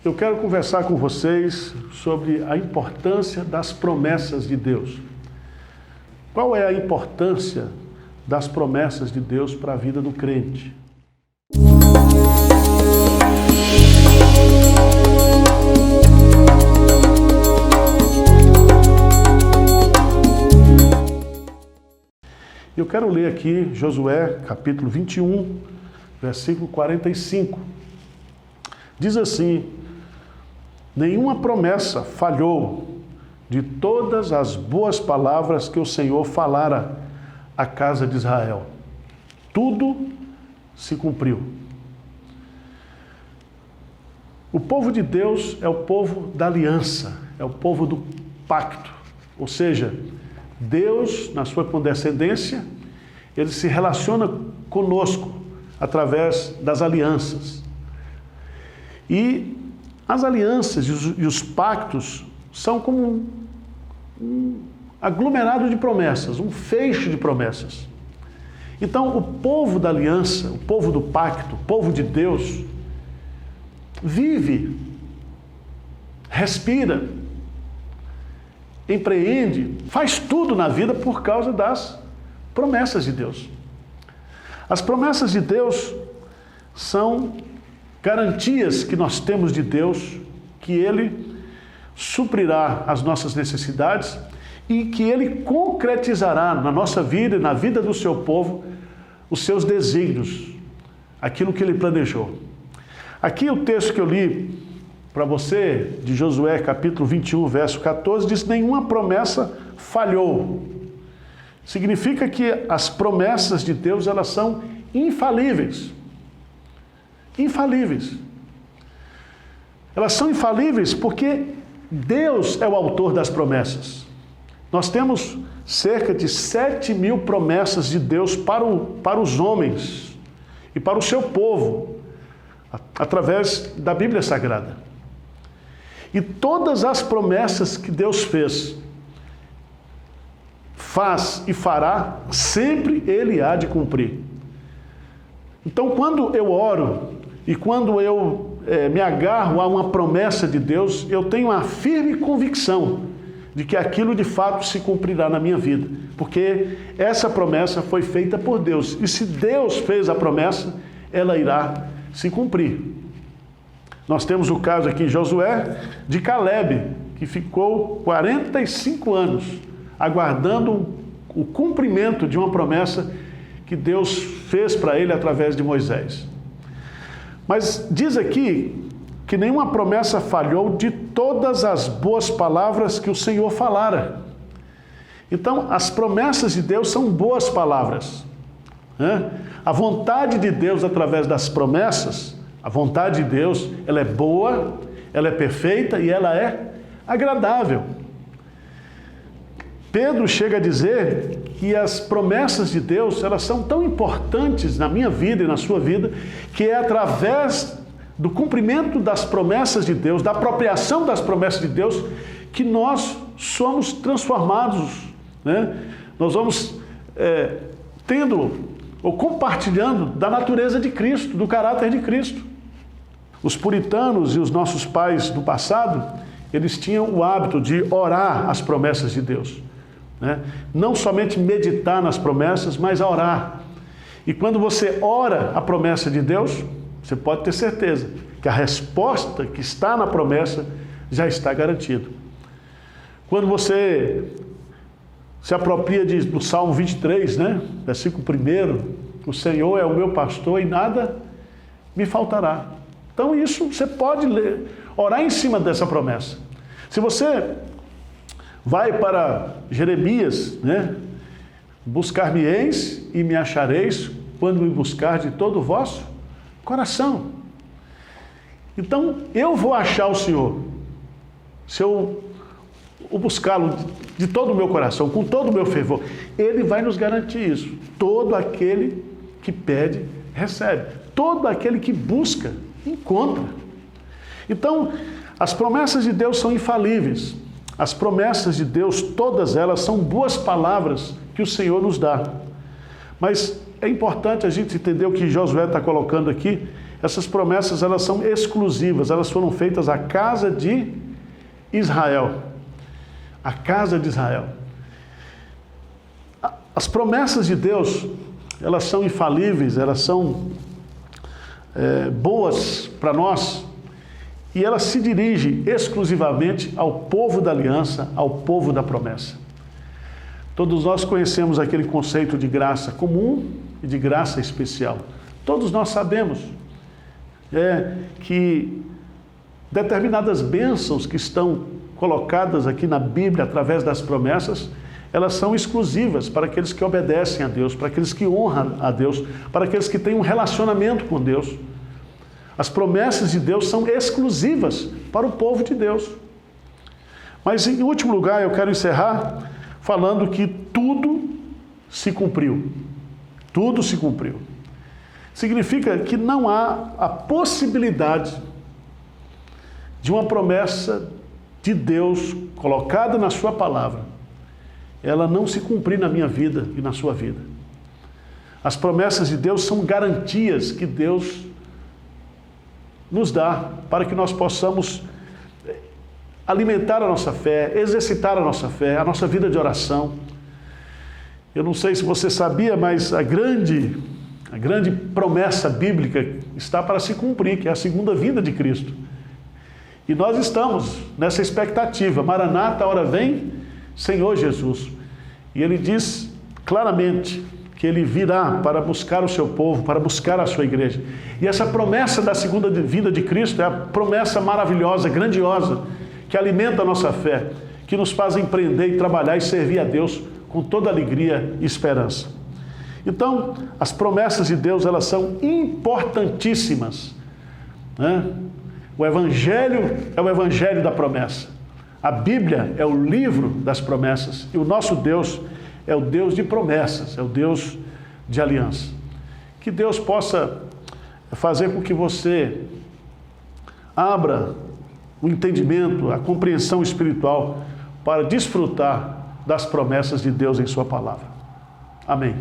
Eu quero conversar com vocês sobre a importância das promessas de Deus. Qual é a importância das promessas de Deus para a vida do crente? Eu quero ler aqui Josué, capítulo 21, versículo 45. Diz assim: nenhuma promessa falhou de todas as boas palavras que o Senhor falara à casa de Israel. Tudo se cumpriu. O povo de Deus é o povo da aliança, é o povo do pacto. Ou seja, Deus, na sua condescendência, ele se relaciona conosco através das alianças. E as alianças e os pactos são como um aglomerado de promessas, um feixe de promessas. Então, o povo da aliança, o povo do pacto, o povo de Deus, vive, respira, empreende, faz tudo na vida por causa das promessas de Deus. As promessas de Deus são garantias que nós temos de Deus, que Ele suprirá as nossas necessidades e que Ele concretizará na nossa vida e na vida do seu povo os seus desígnios, aquilo que Ele planejou. Aqui o texto que eu li para você, de Josué capítulo 21, verso 14, diz: nenhuma promessa falhou. Significa que as promessas de Deus, elas são infalíveis. Infalíveis. Elas são infalíveis porque Deus é o autor das promessas. Nós temos cerca de 7.000 promessas de Deus para os homens e para o seu povo, através da Bíblia Sagrada. E todas as promessas que Deus faz e fará, sempre Ele há de cumprir. Então, quando eu oro e quando eu me agarro a uma promessa de Deus, eu tenho uma firme convicção de que aquilo de fato se cumprirá na minha vida, porque essa promessa foi feita por Deus. E se Deus fez a promessa, ela irá se cumprir. Nós temos o caso aqui em Josué de Caleb, que ficou 45 anos aguardando o cumprimento de uma promessa que Deus fez para ele através de Moisés. Mas diz aqui que nenhuma promessa falhou de todas as boas palavras que o Senhor falara. Então, as promessas de Deus são boas palavras, né? A vontade de Deus através das promessas, a vontade de Deus, ela é boa, ela é perfeita e ela é agradável. Pedro chega a dizer que as promessas de Deus, elas são tão importantes na minha vida e na sua vida, que é através do cumprimento das promessas de Deus, da apropriação das promessas de Deus, que nós somos transformados, né? Nós vamos tendo ou compartilhando da natureza de Cristo, do caráter de Cristo. Os puritanos e os nossos pais do passado, eles tinham o hábito de orar as promessas de Deus, né? Não somente meditar nas promessas, mas orar. E quando você ora a promessa de Deus, você pode ter certeza que a resposta que está na promessa já está garantida. Quando você se apropria do Salmo 23, né? Versículo 1, o Senhor é o meu pastor e nada me faltará. Então isso você pode orar em cima dessa promessa. Se você vai para Jeremias, né? Buscar-me-eis e me achareis quando me buscar de todo o vosso coração. Então eu vou achar o Senhor se eu o buscá-lo de todo o meu coração, com todo o meu fervor. Ele vai nos garantir isso. Todo aquele que pede, recebe. Todo aquele que busca, encontra. Então, as promessas de Deus são infalíveis. As promessas de Deus, todas elas, são boas palavras que o Senhor nos dá. Mas é importante a gente entender o que Josué está colocando aqui, essas promessas elas são exclusivas, elas foram feitas à casa de Israel. A casa de Israel. As promessas de Deus, elas são infalíveis, elas são boas para nós, e elas se dirigem exclusivamente ao povo da aliança, ao povo da promessa. Todos nós conhecemos aquele conceito de graça comum e de graça especial. Todos nós sabemos que determinadas bênçãos que estão colocadas aqui na Bíblia através das promessas, elas são exclusivas para aqueles que obedecem a Deus, para aqueles que honram a Deus, para aqueles que têm um relacionamento com Deus. As promessas de Deus são exclusivas para o povo de Deus. Mas, em último lugar, eu quero encerrar falando que tudo se cumpriu. Tudo se cumpriu. Significa que não há a possibilidade de uma promessa de Deus colocada na sua palavra, ela não se cumprir na minha vida e na sua vida. As promessas de Deus são garantias que Deus nos dá para que nós possamos alimentar a nossa fé, exercitar a nossa fé, a nossa vida de oração. Eu não sei se você sabia, mas a grande promessa bíblica está para se cumprir, que é a segunda vinda de Cristo. E nós estamos nessa expectativa. Maranata, hora vem, Senhor Jesus. E ele diz claramente que ele virá para buscar o seu povo, para buscar a sua igreja. E essa promessa da segunda vinda de Cristo é a promessa maravilhosa, grandiosa, que alimenta a nossa fé, que nos faz empreender e trabalhar e servir a Deus com toda alegria e esperança. Então, as promessas de Deus, elas são importantíssimas, né? O Evangelho é o Evangelho da promessa. A Bíblia é o livro das promessas. E o nosso Deus é o Deus de promessas, é o Deus de aliança. Que Deus possa fazer com que você abra o entendimento, a compreensão espiritual para desfrutar das promessas de Deus em sua palavra. Amém.